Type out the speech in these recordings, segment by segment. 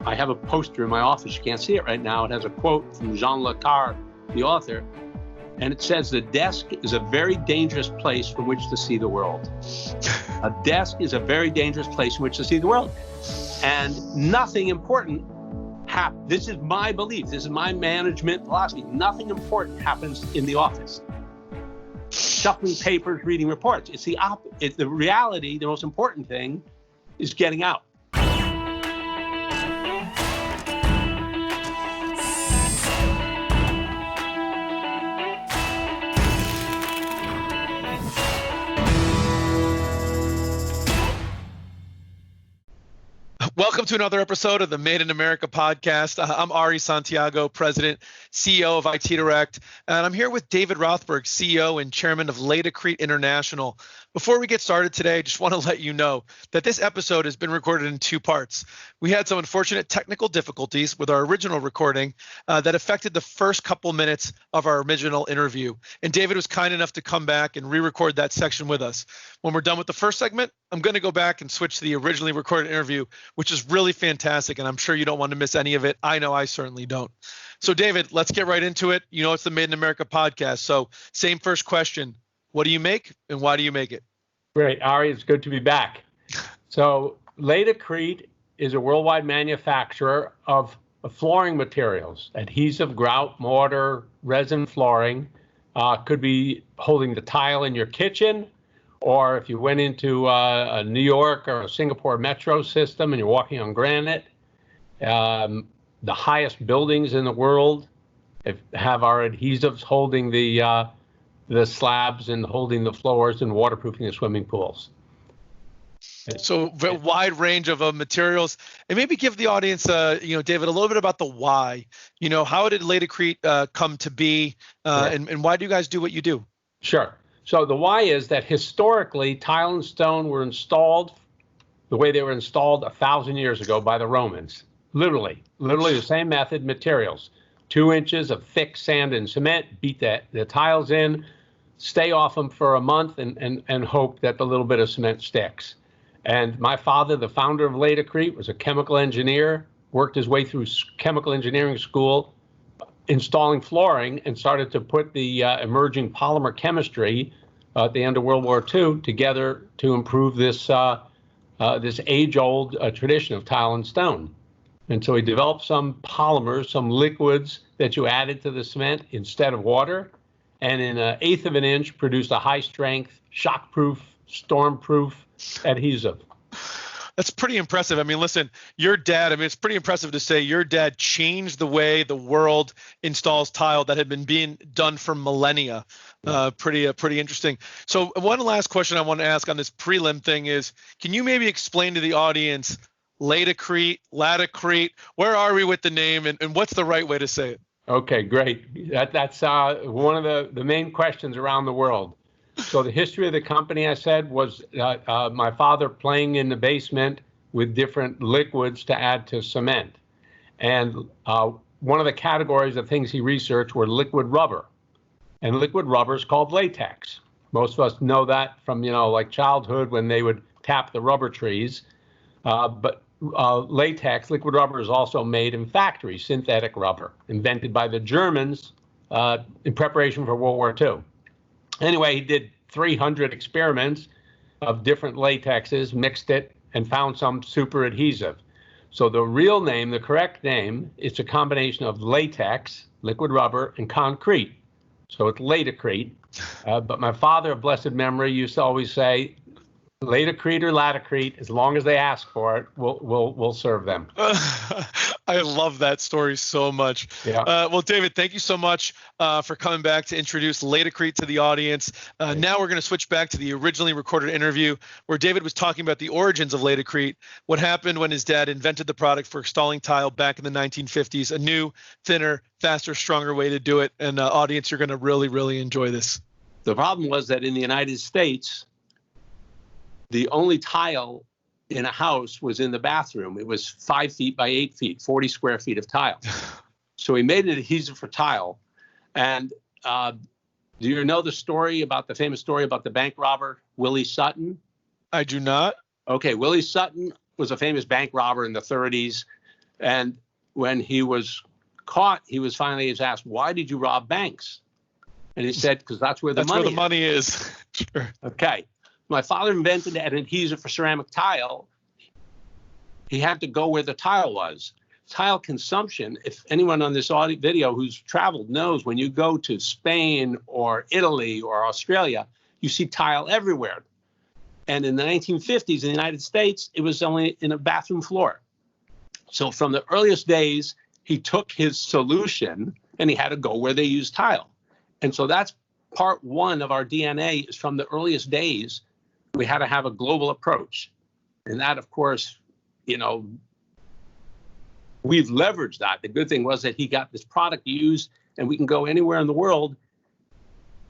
I have a poster in my office. You can't see it right now. It has a quote from Jean Le Carre, the author, and it says, "The desk is a very dangerous place from which to see the world." A desk is a very dangerous place in which to see the world. And nothing important happens. This is my belief. This is my management philosophy. Nothing important happens in the office. Shuffling papers, reading reports. It's the opposite. The reality, the most important thing, is getting out. Welcome to another episode of the Made in America podcast. I'm Ari Santiago, President, CEO of IT Direct, and I'm here with David Rothberg, CEO and Chairman of Laticrete International. Before we get started today, I just want to let you know that this episode has been recorded in two parts. We had some unfortunate technical difficulties with our original recording that affected the first couple minutes of our original interview, and David was kind enough to come back and re-record that section with us. When we're done with the first segment, I'm going to go back and switch to the originally recorded interview, which is really fantastic, and I'm sure you don't want to miss any of it. I know I certainly don't. So David, let's get right into it. You know, it's the Made in America podcast. So same first question. What do you make and why do you make it? Great, Ari, it's good to be back. So Laticrete is a worldwide manufacturer of flooring materials, adhesive, grout, mortar, resin flooring. Could be holding the tile in your kitchen, or if you went into a New York or a Singapore metro system and you're walking on granite. The highest buildings in the world have our adhesives holding the slabs and holding the floors and waterproofing the swimming pools. So a wide range of materials, and maybe give the audience, David, a little bit about the why. You know, how did Laticrete come to be, and why do you guys do what you do? Sure. So the why is that historically, tile and stone were installed the way they were installed 1,000 years ago by the Romans. Literally the same method, materials. 2 inches of thick sand and cement, beat the tiles in, stay off them for a month and hope that the little bit of cement sticks. And my father, the founder of Laticrete, was a chemical engineer, worked his way through chemical engineering school, installing flooring, and started to put the emerging polymer chemistry at the end of World War II together to improve this age-old tradition of tile and stone. And so he developed some polymers, some liquids that you added to the cement instead of water, and in 1/8 of an inch produced a high-strength, shockproof, stormproof adhesive. That's pretty impressive. I mean, listen, your dad, it's pretty impressive to say your dad changed the way the world installs tile that had been being done for millennia. Pretty interesting. So one last question I want to ask on this prelim thing is, can you maybe explain to the audience Laticrete, where are we with the name, and what's the right way to say it? Okay, great. That's one of the main questions around the world. So the history of the company, I said, was my father playing in the basement with different liquids to add to cement. And one of the categories of things he researched were liquid rubber. And liquid rubber is called latex. Most of us know that from, like childhood when they would tap the rubber trees. But latex, liquid rubber, is also made in factories, synthetic rubber, invented by the Germans in preparation for World War II. Anyway, he did 300 experiments of different latexes, mixed it, and found some super adhesive. So the real name, the correct name, it's a combination of latex, liquid rubber, and concrete. So it's Laticrete. But my father, of blessed memory, used to always say, Laticrete or Laticrete, as long as they ask for it, we'll serve them. I love that story so much. Yeah. Well, David, thank you so much for coming back to introduce Laticrete to the audience. Now we're going to switch back to the originally recorded interview where David was talking about the origins of Laticrete, what happened when his dad invented the product for installing tile back in the 1950s, a new, thinner, faster, stronger way to do it. And audience, you're going to really, really enjoy this. The problem was that in the United States, the only tile in a house was in the bathroom. It was 5 feet by 8 feet, 40 square feet of tile. So he made an adhesive for tile. And do you know the famous story about the bank robber, Willie Sutton? I do not. Okay, Willie Sutton was a famous bank robber in the 30s. And when he was caught, he was finally asked, "Why did you rob banks?" And he said, "Because that's where the money is." Sure. Okay. My father invented an adhesive for ceramic tile. He had to go where the tile was. Tile consumption, if anyone on this audio video who's traveled knows, when you go to Spain or Italy or Australia, you see tile everywhere. And in the 1950s in the United States, it was only in a bathroom floor. So from the earliest days, he took his solution and he had to go where they use tile. And so that's part one of our DNA, is from the earliest days, we had to have a global approach. And that, of course, we've leveraged that. The good thing was that he got this product used and we can go anywhere in the world.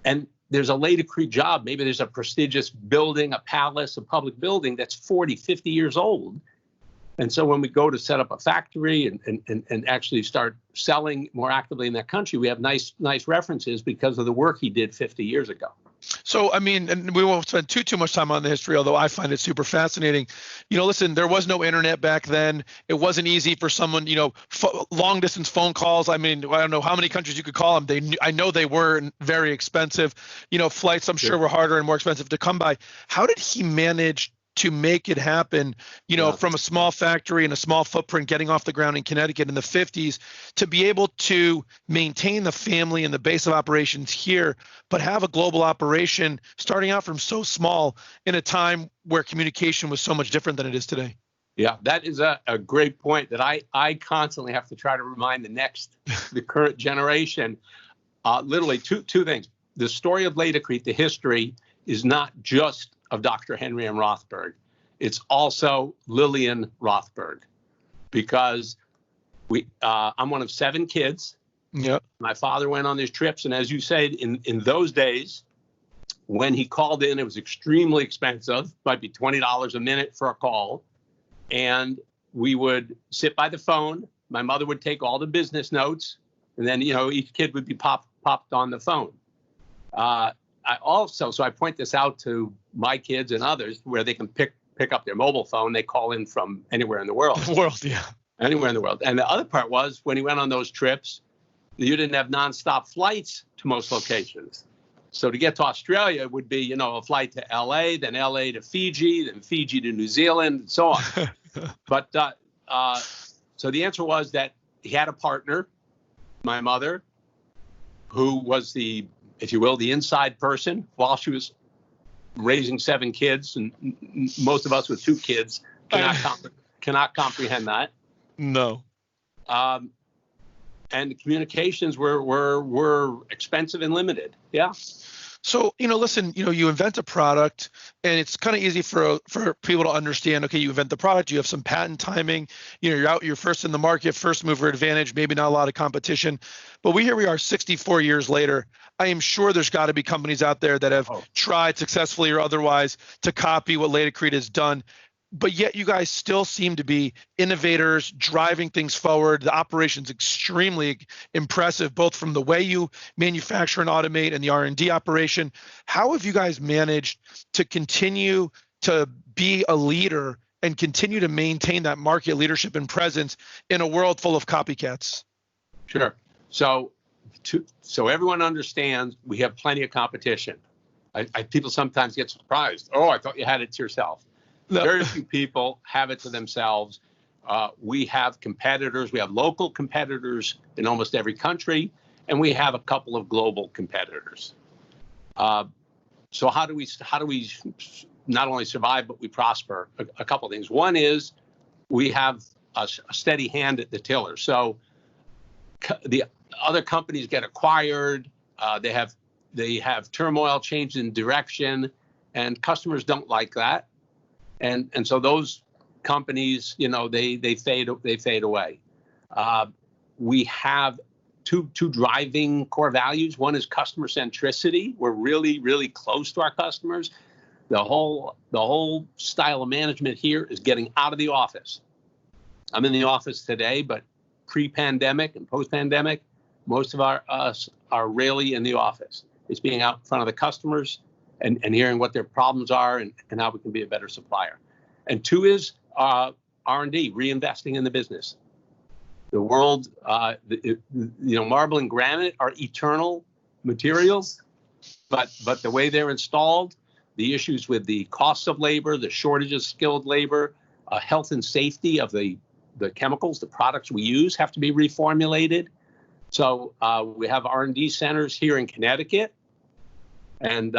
And there's a Laticrete job. Maybe there's a prestigious building, a palace, a public building that's 40, 50 years old. And so when we go to set up a factory and actually start selling more actively in that country, we have nice references because of the work he did 50 years ago. So, I mean, and we won't spend too much time on the history, although I find it super fascinating. Listen, there was no internet back then. It wasn't easy for someone, long distance phone calls. I mean, I don't know how many countries you could call them. I know they were very expensive. Flights, I'm sure, were harder and more expensive to come by. How did he manage to make it happen, from a small factory and a small footprint, getting off the ground in Connecticut in the 50s, to be able to maintain the family and the base of operations here, but have a global operation starting out from so small in a time where communication was so much different than it is today? Yeah, that is a great point that I constantly have to try to remind the current generation. Literally two things. The story of Laticrete, the history, is not just of Dr. Henry M. Rothberg. It's also Lillian Rothberg, because I'm one of 7 kids. Yep. My father went on these trips, and as you said, in those days, when he called in, it was extremely expensive, might be $20 a minute for a call. And we would sit by the phone. My mother would take all the business notes, and then, each kid would be popped on the phone. So I point this out to my kids and others, where they can pick up their mobile phone. They call in from anywhere in the world. Anywhere in the world. And the other part was, when he went on those trips, you didn't have nonstop flights to most locations. So to get to Australia, it would be, a flight to LA, then LA to Fiji, then Fiji to New Zealand, and so on. But so the answer was that he had a partner, my mother, who was the, if you will, the inside person while she was raising 7 kids, and most of us with 2 kids cannot comprehend that. No. And the communications were expensive and limited. Yeah. So, listen, you invent a product, and it's kind of easy for people to understand, okay, you invent the product, you have some patent timing, you're first in the market, first mover advantage, maybe not a lot of competition. But here we are 64 years later. I am sure there's got to be companies out there that have tried successfully or otherwise to copy what Laticrete has done. But yet you guys still seem to be innovators, driving things forward. The operation's extremely impressive, both from the way you manufacture and automate and the R&D operation. How have you guys managed to continue to be a leader and continue to maintain that market leadership and presence in a world full of copycats? Sure. So everyone understands, we have plenty of competition. People sometimes get surprised. Oh, I thought you had it to yourself. No. Very few people have it to themselves. We have competitors. We have local competitors in almost every country, and we have a couple of global competitors. So how do we not only survive, but we prosper? A couple of things. One is we have a steady hand at the tiller. So the other companies get acquired. They have turmoil, change in direction, and customers don't like that. And so those companies, they fade away. We have two driving core values. One is customer centricity. We're really, really close to our customers. The whole style of management here is getting out of the office. I'm in the office today, but pre-pandemic and post-pandemic, most of us are rarely in the office. It's being out in front of the customers and hearing what their problems are and how we can be a better supplier. And 2 is R&D, reinvesting in the business. The world, marble and granite are eternal materials, but the way they're installed, the issues with the cost of labor, the shortage of skilled labor, health and safety of the chemicals, the products we use have to be reformulated. So we have R&D centers here in Connecticut, and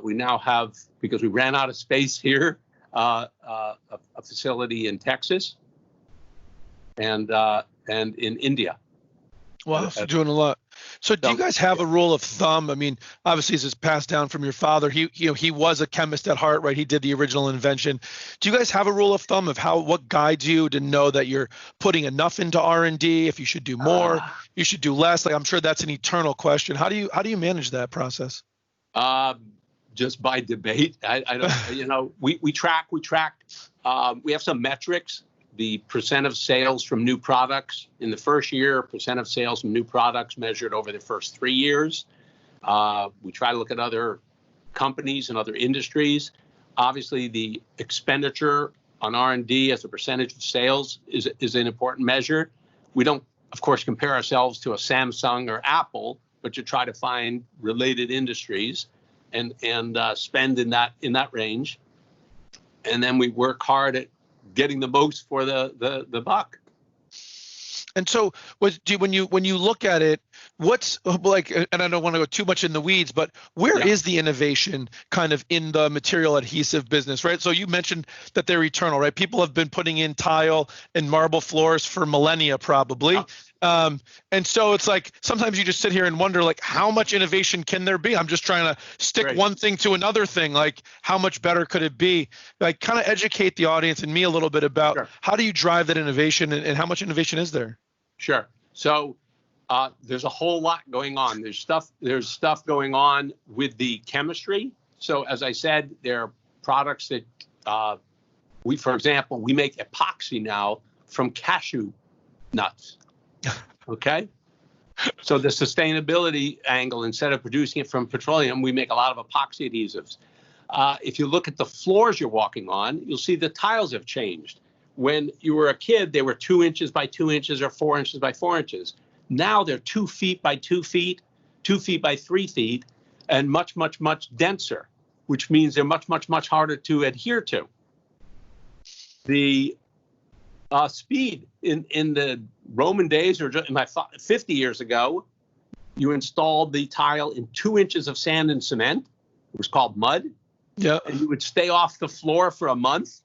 we now have, because we ran out of space here, a facility in Texas and in India. Wow, so doing a lot. So do you guys have a rule of thumb? I mean, obviously this is passed down from your father. He was a chemist at heart, right? He did the original invention. Do you guys have a rule of thumb of what guides you to know that you're putting enough into R&D? If you should do more, you should do less. Like, I'm sure that's an eternal question. How do you manage that process? Just by debate. I don't. We track. We have some metrics. The percent of sales from new products in the first year, percent of sales from new products measured over the first 3 years. We try to look at other companies and other industries. Obviously, the expenditure on R&D as a percentage of sales is an important measure. We don't, of course, compare ourselves to a Samsung or Apple, but you try to find related industries and spend in that range. And then we work hard at getting the most for the buck. And so when you look at it, what's like, and I don't want to go too much in the weeds, but where is the innovation kind of in the material adhesive business, right? So you mentioned that they're eternal, right? People have been putting in tile and marble floors for millennia probably. And so it's like, sometimes you just sit here and wonder, like, how much innovation can there be? I'm just trying to stick one thing to another thing. Like, how much better could it be? Like, kind of educate the audience and me a little bit about how do you drive that innovation and how much innovation is there? Sure. So there's a whole lot going on. There's stuff going on with the chemistry. So as I said, there are products that for example, we make epoxy now from cashew nuts. Okay. So the sustainability angle, instead of producing it from petroleum, we make a lot of epoxy adhesives. If you look at the floors you're walking on, you'll see the tiles have changed. When you were a kid, they were 2 inches by 2 inches or 4 inches by 4 inches. Now they're 2 feet by 2 feet, 2 feet by 3 feet, and much, much, much denser, which means they're much, much, much harder to adhere to. The speed in the Roman days, or in my 50 years ago, you installed the tile in 2 inches of sand and cement. It was called mud. Yeah. And you would stay off the floor for a month.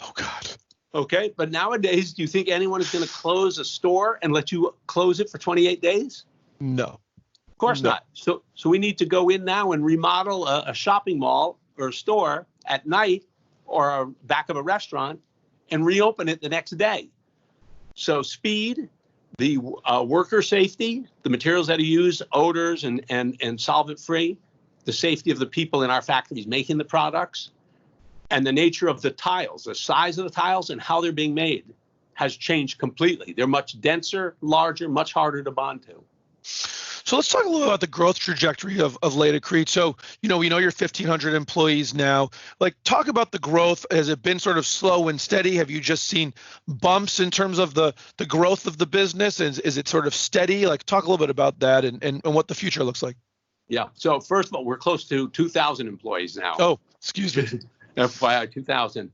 Oh, God. Okay, but nowadays, do you think anyone is going to close a store and let you close it for 28 days? No. Of course not. So we need to go in now and remodel a shopping mall or a store at night or back of a restaurant and reopen it the next day. So speed, the worker safety, the materials that are used, odors and solvent-free, the safety of the people in our factories making the products, and the nature of the tiles, the size of the tiles and how they're being made has changed completely. They're much denser, larger, much harder to bond to. So let's talk a little about the growth trajectory of Laticrete. So, we know you're 1,500 employees now. Like, talk about the growth. Has it been sort of slow and steady? Have you just seen bumps in terms of the growth of the business? Is it sort of steady? Like, talk a little bit about that and what the future looks like. Yeah. So first of all, we're close to 2,000 employees now. Oh, excuse me. FYI, 2,000.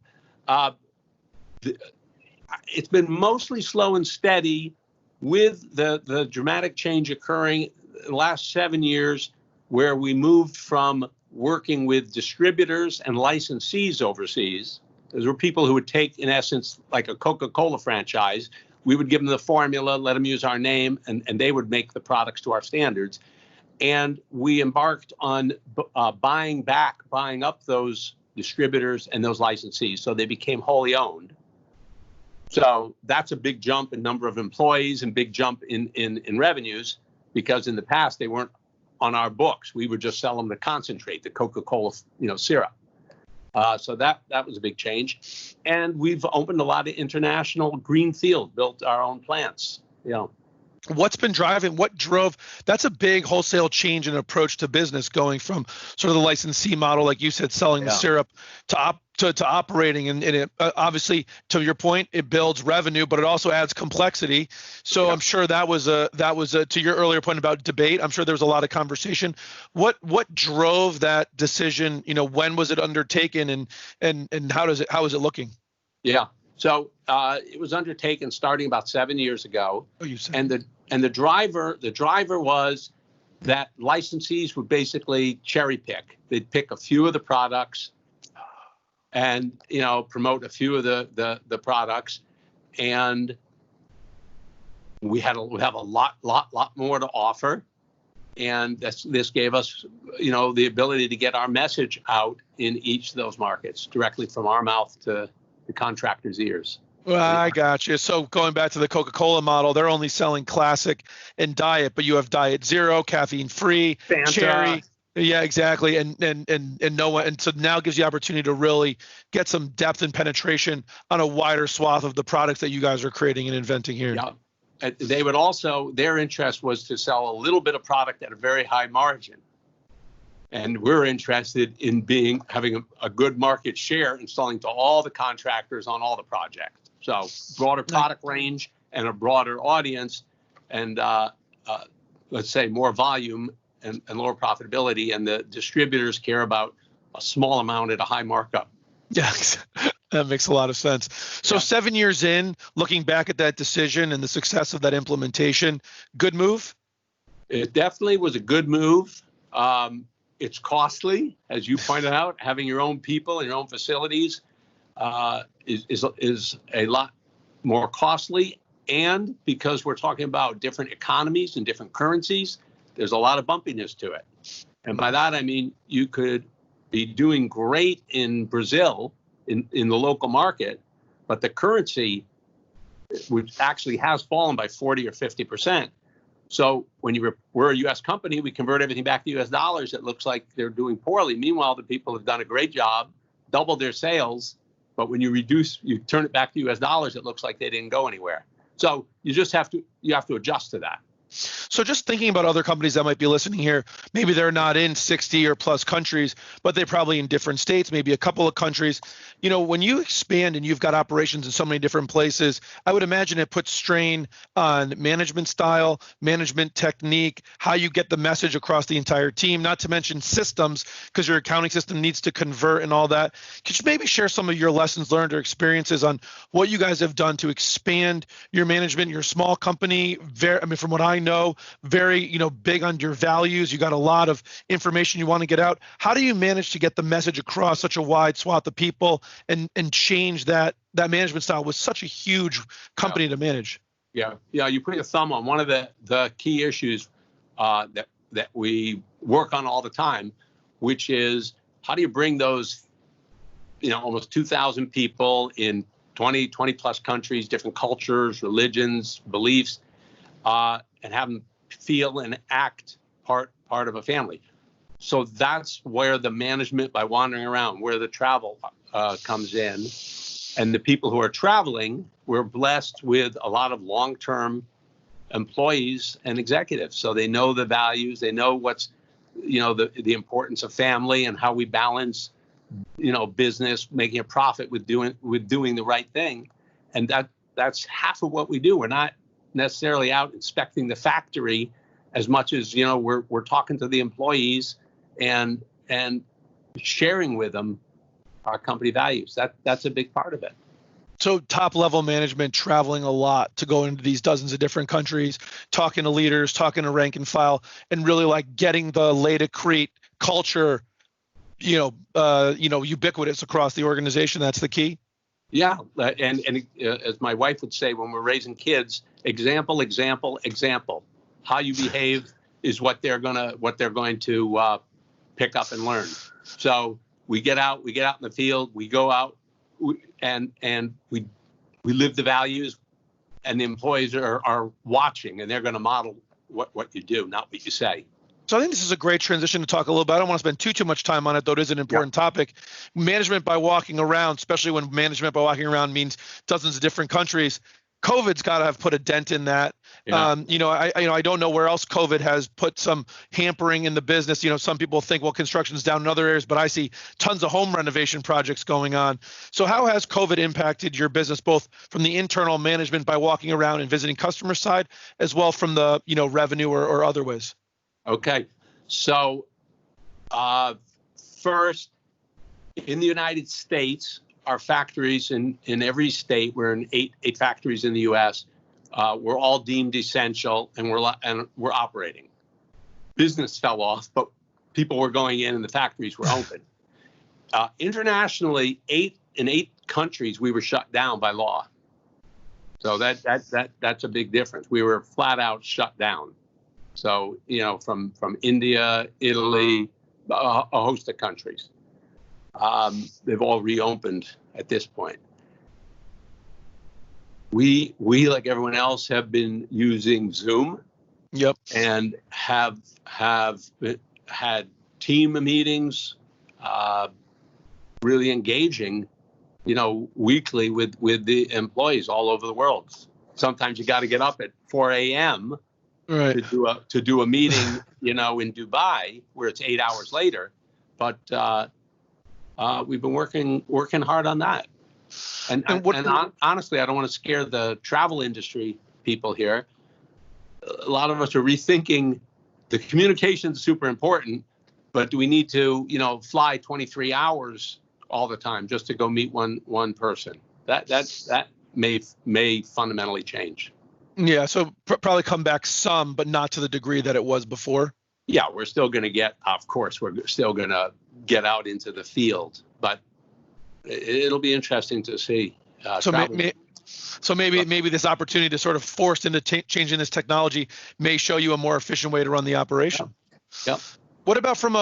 It's been mostly slow and steady, with the dramatic change occurring in the last 7 years, where we moved from working with distributors and licensees overseas. Those were people who would take, in essence, like a Coca-Cola franchise. We would give them the formula, let them use our name, and they would make the products to our standards. And we embarked on buying up those distributors and those licensees, so they became wholly owned. So that's a big jump in number of employees and big jump in revenues, because in the past they weren't on our books. We would just sell them the concentrate, the Coca-Cola, syrup. So that was a big change, and we've opened a lot of international greenfield, built our own plants. What's been driving, what drove, that's a big wholesale change in approach to business, going from sort of the licensee model, like you said, selling the syrup to operating. And it, obviously, to your point, it builds revenue, but it also adds complexity. So I'm sure that was to your earlier point about debate. I'm sure there was a lot of conversation. What drove that decision? When was it undertaken, and how is it looking? Yeah. So it was undertaken starting about 7 years ago. Oh, you said. And the driver was that licensees would basically cherry pick. They'd pick a few of the products and promote a few of the products, and we have a lot more to offer. And this gave us the ability to get our message out in each of those markets directly from our mouth to the contractor's ears. Well, I got you. So going back to the Coca-Cola model, they're only selling classic and diet, but you have diet zero, caffeine free, Fanta. Cherry. Yeah, exactly. And no one, and so now gives you the opportunity to really get some depth and penetration on a wider swath of the products that you guys are creating and inventing here. Yeah. They would also, their interest was to sell a little bit of product at a very high margin. And we're interested in having a good market share and selling to all the contractors on all the projects. So broader product range and a broader audience, and let's say more volume and lower profitability. And the distributors care about a small amount at a high markup. Yes, that makes a lot of sense. So 7 years in, looking back at that decision and the success of that implementation, good move? It definitely was a good move. It's costly, as you pointed out. Having your own people and your own facilities is a lot more costly. And because we're talking about different economies and different currencies, there's a lot of bumpiness to it. And by that, I mean, you could be doing great in Brazil, in the local market, but the currency, which actually has fallen by 40 or 50%. So when we're a U.S. company, we convert everything back to U.S. dollars. It looks like they're doing poorly. Meanwhile, the people have done a great job, doubled their sales. But when you turn it back to U.S. dollars, it looks like they didn't go anywhere. So you have to adjust to that. So just thinking about other companies that might be listening here, maybe they're not in 60 or plus countries, but they're probably in different states, maybe a couple of countries. When you expand and you've got operations in so many different places, I would imagine it puts strain on management style, management technique, how you get the message across the entire team, not to mention systems, because your accounting system needs to convert and all that. Could you maybe share some of your lessons learned or experiences on what you guys have done to expand your management, your small company? From what I know, very, big on your values. You got a lot of information you want to get out. How do you manage to get the message across such a wide swath of people and change that management style with such a huge company to manage? Yeah. You put your thumb on one of the key issues that we work on all the time, which is how do you bring those, almost 2,000 people in 20 plus countries, different cultures, religions, beliefs, and have them feel and act part of a family. So that's where the management by wandering around, where the travel comes in. And the people who are traveling, we're blessed with a lot of long-term employees and executives. So they know the values, they know what's, the importance of family and how we balance, business, making a profit with doing the right thing. And that's half of what we do. We're not necessarily out inspecting the factory as much as we're talking to the employees and sharing with them our company values. That's a big part of it. So top level management traveling a lot to go into these dozens of different countries, talking to leaders, talking to rank and file, and really getting the Laticrete culture, ubiquitous across the organization. That's the key. Yeah, and as my wife would say when we're raising kids, example, example, example. How you behave is what they're going to pick up and learn. So we get out in the field, we go out, and we live the values, and the employees are watching, and they're going to model what you do, not what you say. So I think this is a great transition to talk a little bit. I don't want to spend too much time on it, though it is an important topic. Management by walking around, especially when management by walking around means dozens of different countries. COVID's got to have put a dent in that. Yeah. I don't know where else COVID has put some hampering in the business. Some people think, well, construction's down in other areas, but I see tons of home renovation projects going on. So how has COVID impacted your business, both from the internal management by walking around and visiting customer side, as well from the, revenue or other ways? Okay. So first, in the United States, our factories in every state, we're in eight factories in the U.S., we're all deemed essential, and we're operating. Business fell off, but people were going in and the factories were open. Internationally, in eight countries, we were shut down by law. So that's a big difference. We were flat out shut down. So, from India, Italy, a host of countries. They've all reopened at this point. We like everyone else have been using Zoom. Yep. And have had team meetings, really engaging, weekly with the employees all over the world. Sometimes you got to get up at 4 a.m. Right. to do a meeting, in Dubai, where it's 8 hours later. But we've been working hard on that. And honestly, I don't want to scare the travel industry people here. A lot of us are rethinking the communication's super important, but do we need to, fly 23 hours all the time just to go meet one person? That may fundamentally change. Yeah, so probably come back some, but not to the degree that it was before. Yeah, we're still going to we're still going to get out into the field, but it'll be interesting to see. So maybe this opportunity to sort of forced into changing this technology may show you a more efficient way to run the operation. Yep. What about from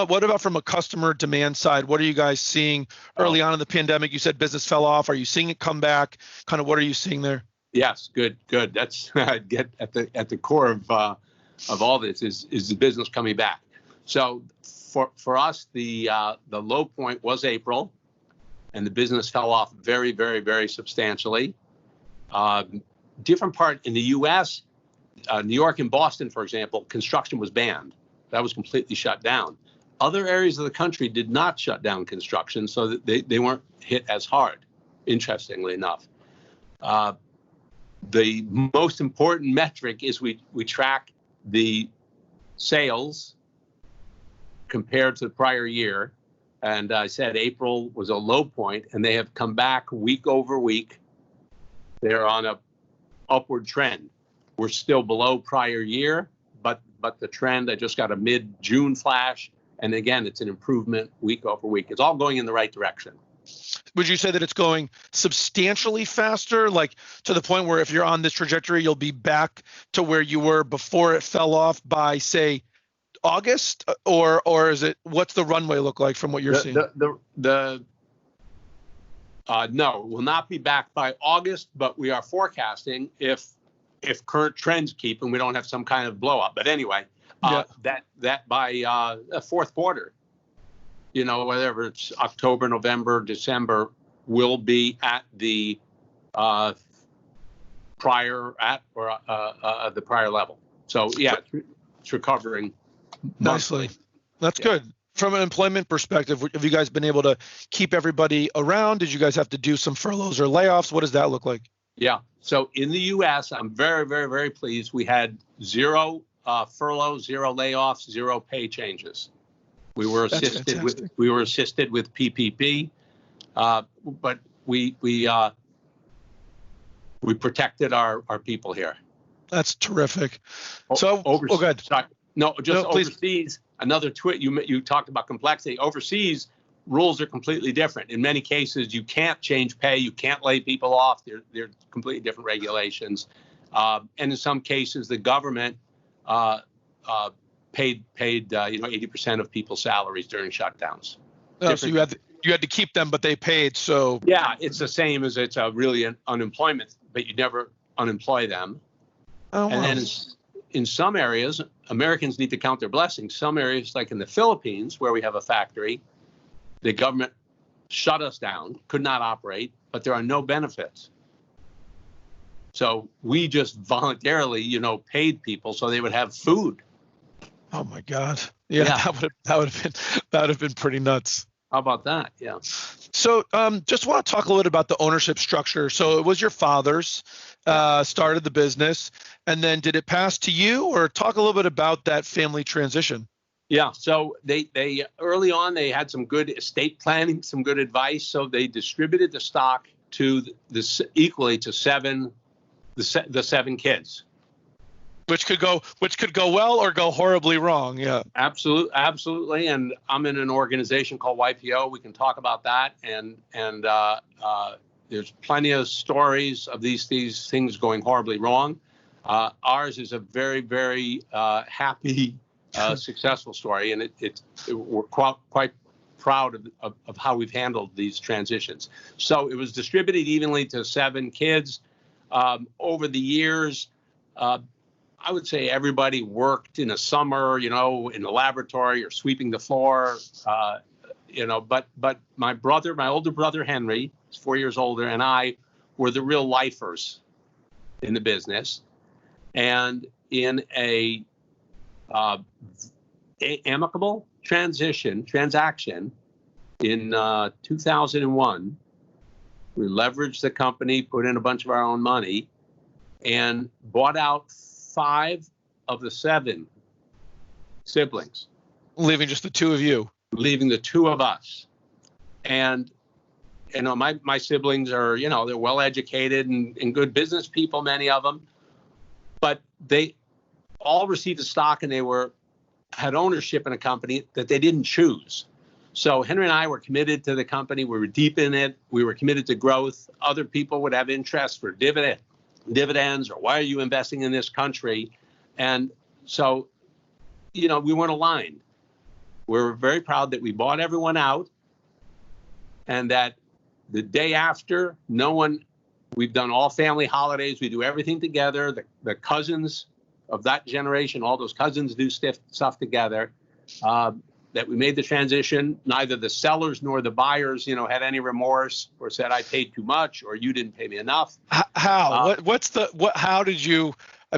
a customer demand side? What are you guys seeing early on in the pandemic? You said business fell off. Are you seeing it come back? Kind of what are you seeing there? Yes, good. That's get at the core of all this is the business coming back. So for us, the low point was April, and the business fell off very, very, very substantially. Different part in the U.S., New York and Boston, for example, construction was banned. That was completely shut down. Other areas of the country did not shut down construction, so that they weren't hit as hard, interestingly enough. The most important metric is we track the sales compared to the prior year. And I said April was a low point, and they have come back week over week. They're on a upward trend. We're still below prior year, but the trend, I just got a mid-June flash. And again, it's an improvement week over week. It's all going in the right direction. Would you say that it's going substantially faster, like to the point where if you're on this trajectory, you'll be back to where you were before it fell off by, say, August? Or is it, what's the runway look like from what you're seeing? No, we'll not be back by August, but we are forecasting if current trends keep and we don't have some kind of blow up. But anyway, that by fourth quarter, whether it's October, November, December, will be at the prior level. So yeah, it's recovering nicely. That's good. From an employment perspective, have you guys been able to keep everybody around? Did you guys have to do some furloughs or layoffs? What does that look like? Yeah. So in the U.S., I'm very, very, very pleased. We had zero furloughs, zero layoffs, zero pay changes. We were assisted with PPP, but we protected our people here. That's terrific. So, good. Overseas. Another twit. You talked about complexity. Overseas, rules are completely different. In many cases, you can't change pay. You can't lay people off. They're completely different regulations. And in some cases, the government paid 80% of people's salaries during shutdowns. So you had to keep them, but they paid. So yeah, it's the same as it's really an unemployment, but you never unemploy them. Oh, wow. And then in some areas, Americans need to count their blessings. Some areas, like in the Philippines, where we have a factory, the government shut us down, could not operate, but there are no benefits. So we just voluntarily, paid people so they would have food. Oh my God. Yeah. that would have been pretty nuts. How about that? Yeah. So just want to talk a little bit about the ownership structure. So it was your father's started the business, and then did it pass to you, or talk a little bit about that family transition? Yeah. So they early on, they had some good estate planning, some good advice. So they distributed the stock to equally to the seven kids. Which could go well or go horribly wrong. Yeah. Absolutely. And I'm in an organization called YPO. We can talk about that. And there's plenty of stories of these things going horribly wrong. Ours is a very, very happy, successful story, and we're quite proud of how we've handled these transitions. So it was distributed evenly to seven kids over the years. I would say everybody worked in the summer, in the laboratory or sweeping the floor, but my older brother, Henry, is 4 years older, and I were the real lifers in the business. And in a amicable transaction in 2001, we leveraged the company, put in a bunch of our own money, and bought out 5 of the 7 siblings, leaving just the 2 of you. Leaving the 2 of us. And my siblings are, they're well educated and good business people, many of them, but they all received the stock, and they had ownership in a company that they didn't choose. So Henry and I were committed to the company. We were deep in it. We were committed to growth. Other people would have interest for dividends, or why are you investing in this country? And so, we weren't aligned. We're very proud that we bought everyone out, and that the day after, we've done all family holidays. We do everything together. The cousins of that generation, all those cousins do stuff together. That we made the transition. Neither the sellers nor the buyers, had any remorse or said I paid too much or you didn't pay me enough. How? How did you? I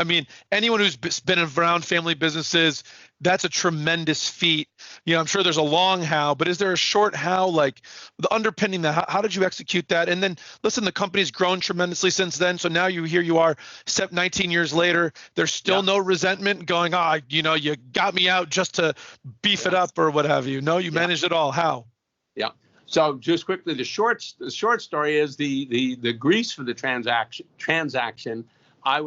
mean, anyone who's been around family businesses, that's a tremendous feat. I'm sure there's a long how, but is there a short how, like the underpinning that? How did you execute that? And then listen, the company's grown tremendously since then. So now here you are, 19 years later. There's still no resentment going, you got me out just to beef it up or what have you. No, you managed it all. How? Yeah. So just quickly, the short story is the grease for the transaction. I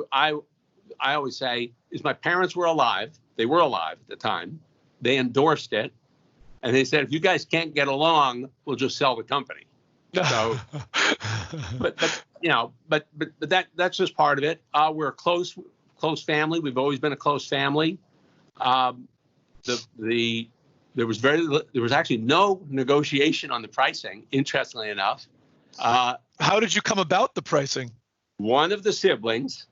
always say is my parents were alive. They were alive at the time. They endorsed it, and they said, if you guys can't get along, we'll just sell the company. So, but that's just part of it. We're a close family. We've always been a close family. There was actually no negotiation on the pricing, interestingly enough. How did you come about the pricing? One of the siblings,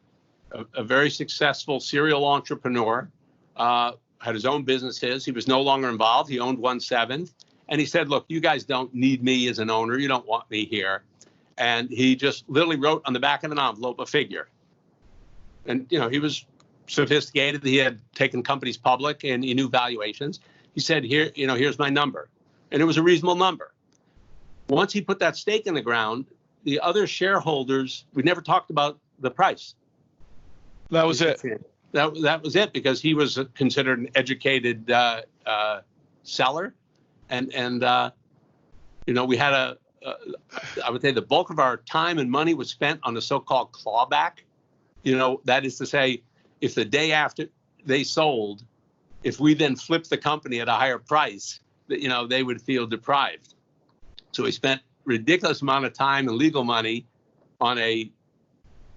a very successful serial entrepreneur, had his own businesses. He was no longer involved. He owned 1/7. And he said, look, you guys don't need me as an owner. You don't want me here. And he just literally wrote on the back of an envelope a figure. And, he was sophisticated. He had taken companies public and he knew valuations. He said, here's my number. And it was a reasonable number. Once he put that stake in the ground, the other shareholders, we never talked about the price. That was it. That was it, because he was considered an educated seller. And we had I would say the bulk of our time and money was spent on the so-called clawback. That is to say, if the day after they sold, if we then flipped the company at a higher price, they would feel deprived. So we spent ridiculous amount of time and legal money on a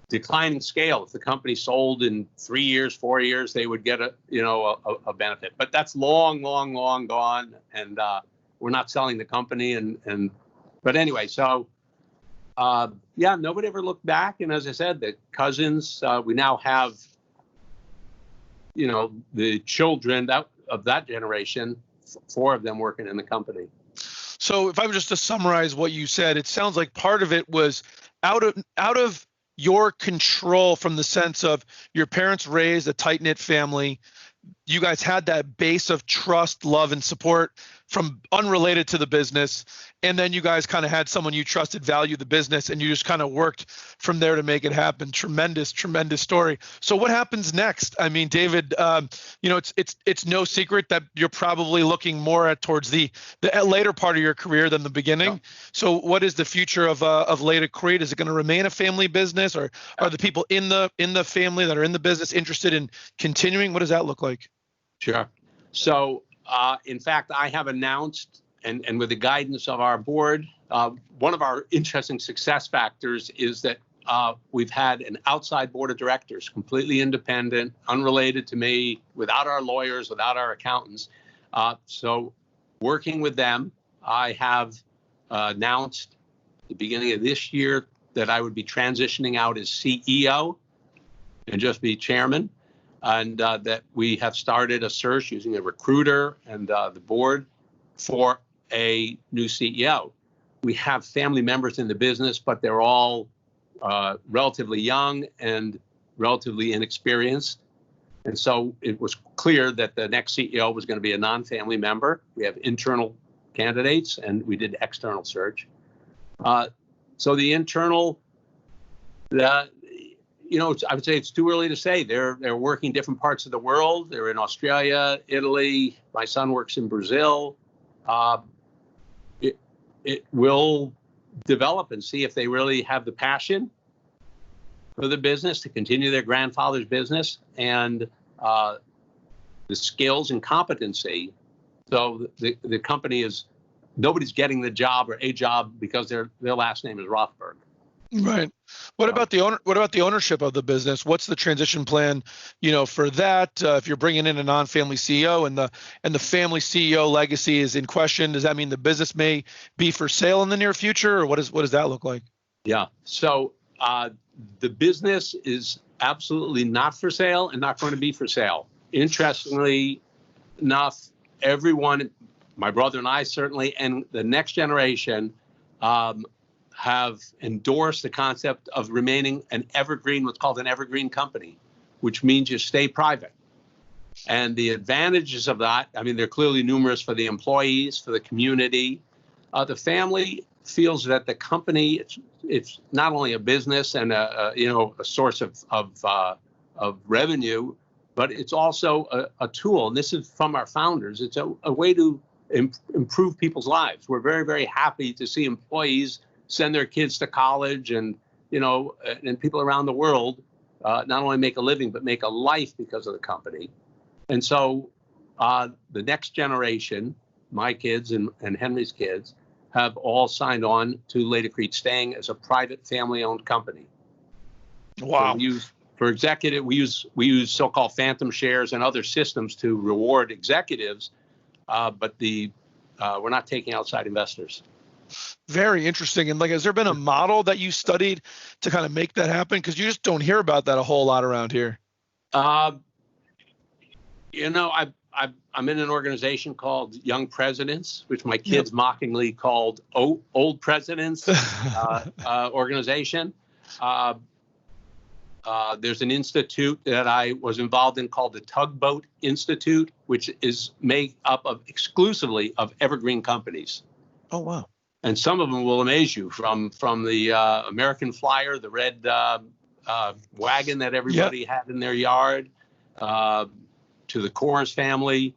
declining scale. If the company sold in 3 years, 4 years, they would get a benefit. But that's long gone, and we're not selling the company. But anyway, so nobody ever looked back. And as I said, the cousins, we now have, the children of that generation, 4 of them working in the company. So if I were just to summarize what you said, it sounds like part of it was out of your control from the sense of your parents raised a tight-knit family. You guys had that base of trust, love, and support from unrelated to the business. And then you guys kind of had someone you trusted, valued the business, and you just kind of worked from there to make it happen. Tremendous, tremendous story. So what happens next? I mean, David, it's no secret that you're probably looking more at towards the later part of your career than the beginning. Yeah. So what is the future of Laticrete? Is it going to remain a family business, or are the people in the family that are in the business interested in continuing? What does that look like? Sure. So, in fact, I have announced, and with the guidance of our board, one of our interesting success factors is that we've had an outside board of directors, completely independent, unrelated to me, without our lawyers, without our accountants. So working with them, I have announced at the beginning of this year that I would be transitioning out as CEO and just be chairman. And that we have started a search using a recruiter and the board for a new CEO. We have family members in the business, but they're all relatively young and relatively inexperienced. And so it was clear that the next CEO was going to be a non-family member. We have internal candidates, and we did external search. So the internal, I would say it's too early to say. They're working different parts of the world. They're in Australia, Italy. My son works in Brazil. It will develop and see if they really have the passion for the business to continue their grandfather's business and the skills and competency. So the company nobody's getting the job or a job because their last name is Rothberg. Right. What about the ownership of the business? What's the transition plan, for that? If you're bringing in a non-family CEO and the family CEO legacy is in question, does that mean the business may be for sale in the near future, or what does that look like? Yeah. So the business is absolutely not for sale and not going to be for sale. Interestingly enough, everyone, my brother and I certainly, and the next generation, have endorsed the concept of remaining an evergreen, what's called an evergreen company, which means you stay private. And the advantages of that, I mean, they're clearly numerous for the employees, for the community. The family feels that the company, it's not only a business and a source of revenue, but it's also a tool. And this is from our founders. It's a way to improve people's lives. We're very, very happy to see employees send their kids to college and people around the world not only make a living, but make a life because of the company. And so the next generation, my kids and Henry's kids, have all signed on to Laticrete staying as a private family-owned company. Wow. So for executive, we use so-called phantom shares and other systems to reward executives, but we're not taking outside investors. Very interesting. And has there been a model that you studied to kind of make that happen? Because you just don't hear about that a whole lot around here. I'm in an organization called Young Presidents, which my kids mockingly called Old Presidents organization. There's an institute that I was involved in called the Tugboat Institute, which is made up exclusively of evergreen companies. Oh, wow. And some of them will amaze you, from the American Flyer, the red wagon that everybody had in their yard, to the Coors family.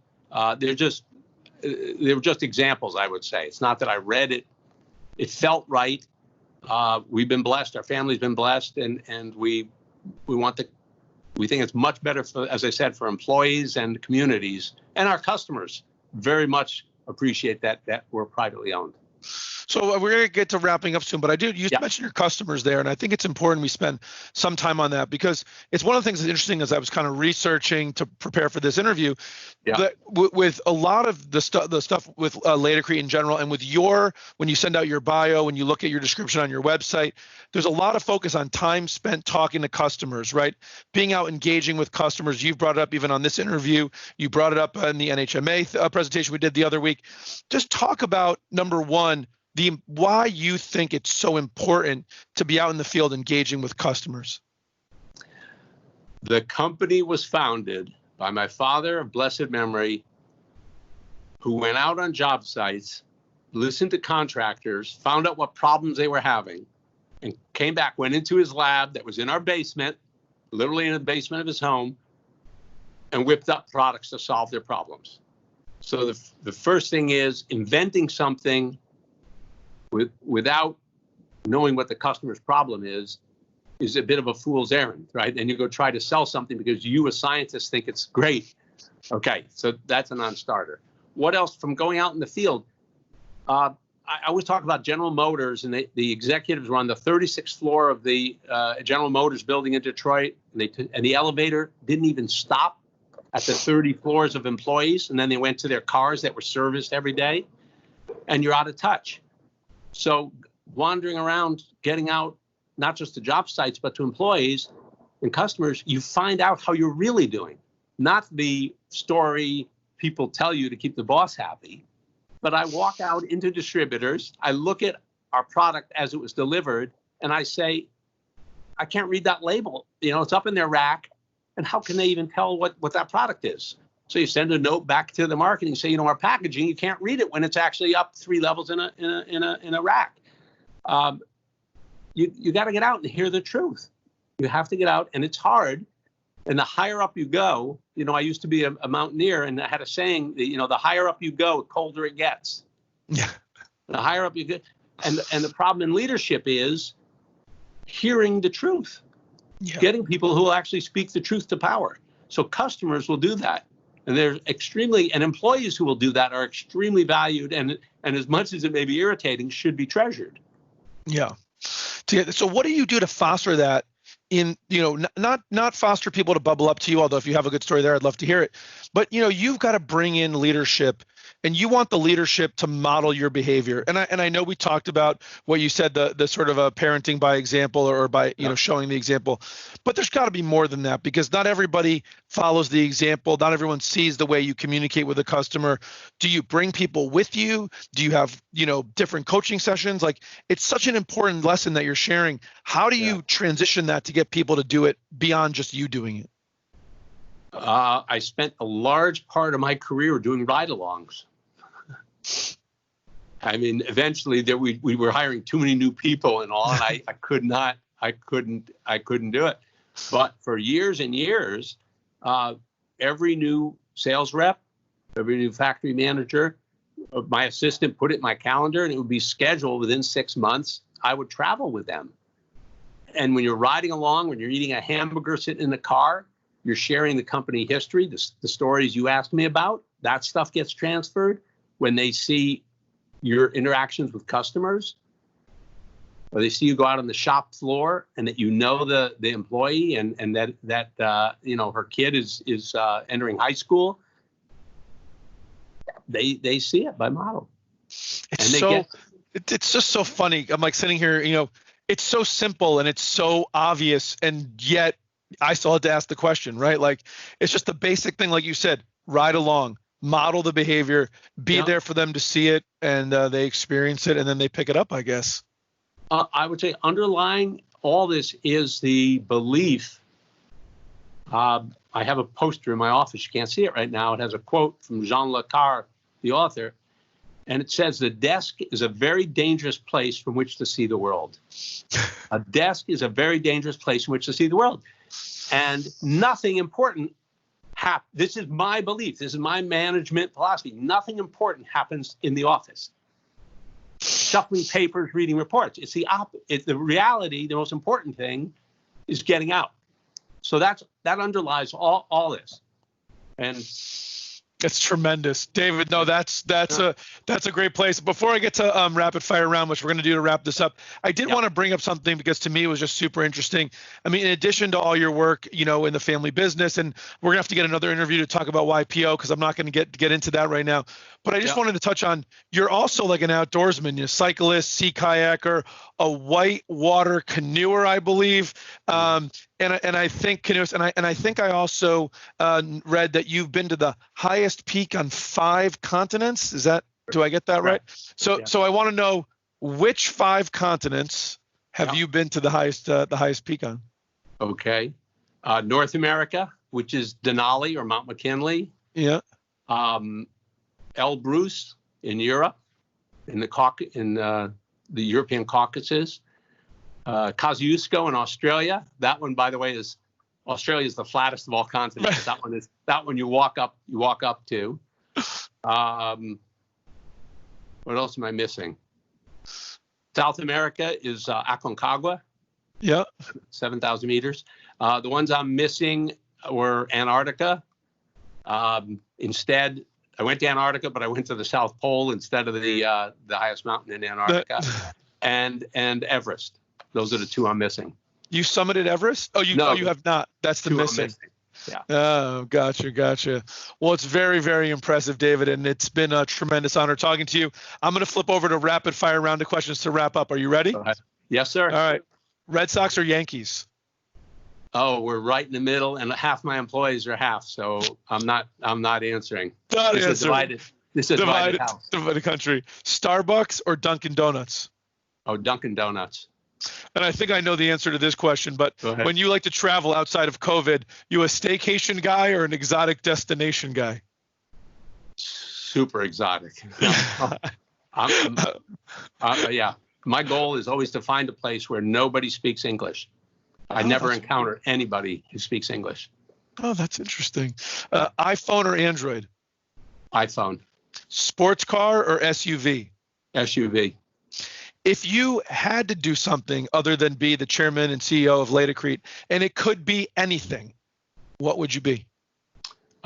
They were just examples, I would say. It's not that I read it. It felt right. We've been blessed. Our family's been blessed, and we think it's much better for, as I said, for employees and communities, and our customers very much appreciate that we're privately owned. So we're going to get to wrapping up soon, but you mentioned your customers there, and I think it's important we spend some time on that, because it's one of the things that's interesting as I was kind of researching to prepare for this interview, that with a lot of the stuff with Laticrete in general, and with when you send out your bio, when you look at your description on your website, there's a lot of focus on time spent talking to customers, right? Being out engaging with customers. You've brought it up even on this interview. You brought it up in the NHMA presentation we did the other week. Just talk about, number one, why you think it's so important to be out in the field engaging with customers. The company was founded by my father of blessed memory, who went out on job sites, listened to contractors, found out what problems they were having, and came back, went into his lab that was in our basement, literally in the basement of his home, and whipped up products to solve their problems. So the first thing is inventing something without knowing what the customer's problem is a bit of a fool's errand, right? And you go try to sell something because you, as scientists, think it's great. Okay, so that's a non-starter. What else from going out in the field? I always talk about General Motors, and the executives were on the 36th floor of the General Motors building in Detroit, and the elevator didn't even stop at the 30 floors of employees, and then they went to their cars that were serviced every day, and you're out of touch. So wandering around, getting out, not just to job sites, but to employees and customers, you find out how you're really doing, not the story people tell you to keep the boss happy. But I walk out into distributors, I look at our product as it was delivered, and I say, I can't read that label. It's up in their rack, and how can they even tell what that product is? So you send a note back to the marketing, say, our packaging, you can't read it when it's actually up 3 levels in a rack. You got to get out and hear the truth. You have to get out, and it's hard. And the higher up you go, I used to be a mountaineer, and I had a saying, the higher up you go, the colder it gets. Yeah. The higher up you get. And the problem in leadership is hearing the truth, getting people who will actually speak the truth to power. So customers will do that. And and employees who will do that are extremely valued, and as much as it may be irritating, should be treasured. Yeah. So what do you do to foster that in, not foster people to bubble up to you, although if you have a good story there, I'd love to hear it. But, you've got to bring in leadership, and you want the leadership to model your behavior. And I know we talked about what you said, the sort of a parenting by example or by, showing the example. But there's got to be more than that, because not everybody follows the example. Not everyone sees the way you communicate with a customer. Do you bring people with you? Do you have, different coaching sessions? Like, it's such an important lesson that you're sharing. How do you transition that to get people to do it beyond just you doing it? I spent a large part of my career doing ride-alongs. I mean, eventually we were hiring too many new people and all, and I couldn't do it. But for years and years, every new sales rep, every new factory manager, my assistant put it in my calendar, and it would be scheduled within 6 months. I would travel with them. And when you're riding along, when you're eating a hamburger sitting in the car, you're sharing the company history, the stories you asked me about. That stuff gets transferred. When they see your interactions with customers, or they see you go out on the shop floor and that the employee and that her kid is entering high school, they see it by model. It's just so funny. I'm like sitting here, it's so simple and it's so obvious, and yet I still had to ask the question, right? Like, it's just the basic thing, like you said, ride along, model the behavior, be there for them to see it, and they experience it, and then they pick it up, I guess. I would say underlying all this is the belief. I have a poster in my office. You can't see it right now. It has a quote from Jean Le Carre, the author, and it says, "The desk is a very dangerous place from which to see the world." A desk is a very dangerous place in which to see the world. And nothing important happens. This is my belief. This is my management philosophy. Nothing important happens in the office. Shuffling papers, reading reports. It's the opposite. The reality, the most important thing, is getting out. So that underlies all this. And it's tremendous, David. No, that's a great place. Before I get to rapid fire round, which we're going to do to wrap this up, I did want to bring up something because to me it was just super interesting. I mean, in addition to all your work, in the family business, and we're gonna have to get another interview to talk about YPO because I'm not going to get into that right now. But I just wanted to touch on, you're also like an outdoorsman, a cyclist, sea kayaker, a whitewater canoeer, I believe. And I think canoes, and I think I also read that you've been to the highest peak on 5 continents. Do I get that right? So I want to know, which 5 continents have you been to the highest peak on? Okay. North America, which is Denali or Mount McKinley. Yeah. Elbrus in Europe, in the European Caucasus. Kosciuszko in Australia. That one, by the way, Australia is the flattest of all continents. That one you walk up to. What else am I missing? South America is Aconcagua. Yeah. 7,000 meters. The ones I'm missing were Antarctica. Instead, I went to Antarctica, but I went to the South Pole instead of the highest mountain in Antarctica, and Everest. Those are the 2 I'm missing. You summited Everest? Oh, you have not. That's the missing. Yeah. Oh, gotcha. Well, it's very, very impressive, David, and it's been a tremendous honor talking to you. I'm going to flip over to rapid fire round of questions to wrap up. Are you ready? Yes, sir. All right. Red Sox or Yankees? Oh, we're right in the middle, and half my employees are half, so I'm not answering. This is a divided house. Divided country. Starbucks or Dunkin' Donuts? Oh, Dunkin' Donuts. And I think I know the answer to this question, but when you like to travel outside of COVID, you a staycation guy or an exotic destination guy? Super exotic. Yeah. My goal is always to find a place where nobody speaks English. I never encounter anybody who speaks English. Oh, that's interesting. iPhone or Android? iPhone. Sports car or SUV? SUV. If you had to do something other than be the chairman and CEO of Laticrete, and it could be anything, what would you be?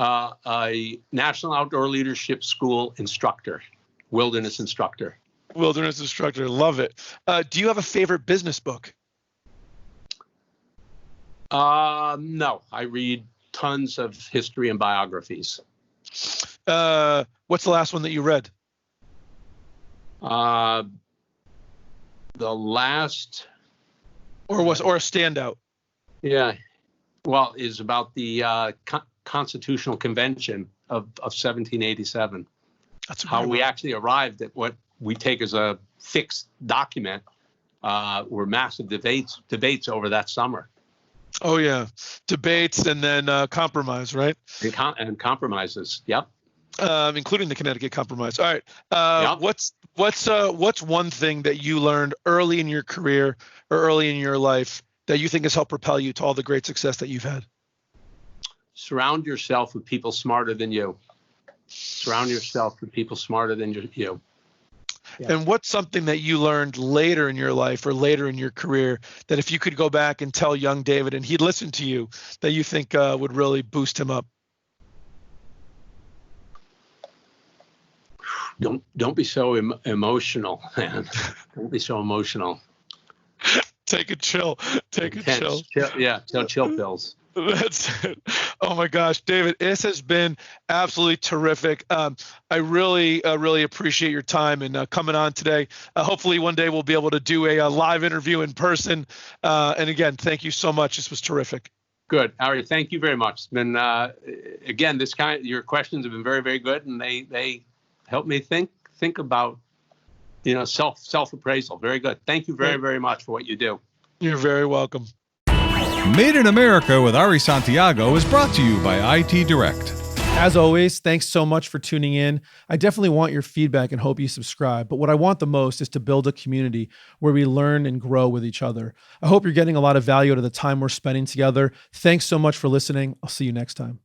A National Outdoor Leadership School instructor, wilderness instructor. Wilderness instructor, love it. Do you have a favorite business book? No, I read tons of history and biographies. What's the last one that you read? The last, or a standout? Yeah, well, is about the Constitutional Convention of 1787. That's how we actually arrived at what we take as a fixed document. Were massive debates over that summer. Oh yeah, debates and then compromise, right? And compromises. Yep. Including the Connecticut Compromise. All right. What's one thing that you learned early in your career or early in your life that you think has helped propel you to all the great success that you've had? Surround yourself with people smarter than you. Surround yourself with people smarter than you. Yeah. And what's something that you learned later in your life or later in your career that if you could go back and tell young David and he'd listen to you, that you think would really boost him up? Don't be so emotional, man. Don't be so emotional. Take a chill. Chill. Yeah, chill pills. That's it. Oh my gosh, David, this has been absolutely terrific. I really appreciate your time and coming on today. Hopefully one day we'll be able to do a live interview in person. And again, thank you so much. This was terrific. Good, Ari. Thank you very much. It's been again, your questions have been very, very good, and they help me think about self-appraisal. Very good. Thank you very, very much for what you do. You're very welcome. Made in America with Ari Santiago is brought to you by IT Direct. As always, thanks so much for tuning in. I definitely want your feedback and hope you subscribe. But what I want the most is to build a community where we learn and grow with each other. I hope you're getting a lot of value out of the time we're spending together. Thanks so much for listening. I'll see you next time.